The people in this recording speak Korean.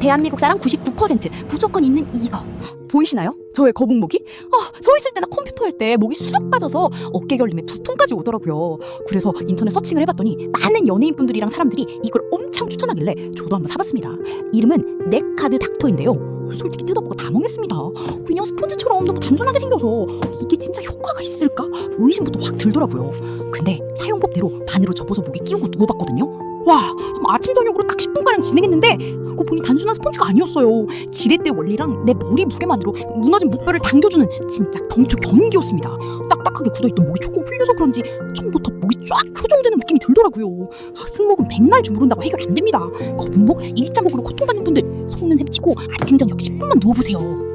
대한민국 사람 99% 무조건 있는 이거 보이시나요? 저의 거북목이? 서 있을 때나 컴퓨터 할 때 목이 쑥 빠져서 어깨 결림에 두통까지 오더라고요. 그래서 인터넷 서칭을 해봤더니 많은 연예인분들이랑 사람들이 이걸 엄청 추천하길래 저도 한번 사봤습니다. 이름은 넥카드 닥터인데요. 솔직히 뜯어보고 다 먹겠습니다. 그냥 스펀지처럼 너무 단순하게 생겨서 이게 진짜 효과가 있을까? 의심부터 확 들더라고요. 근데 사용법대로 바늘로 접어서 목에 끼우고 누워봤거든요. 와, 아침 저녁으로 딱 10분가량 진행했는데 그거 보니 단순한 스펀지가 아니었어요. 지렛대 원리랑 내 머리 무게만으로 무너진 목뼈를 당겨주는 진짜 덩초 견기였습니다. 딱딱하게 굳어있던 목이 조금 풀려서 그런지 처음부터 목이 쫙 교정되는 느낌이 들더라고요. 승모근 백날 주무른다고 해결 안 됩니다. 거북목, 일자목으로 고통받는 분들 속는 셈 치고 아침 저녁 10분만 누워보세요.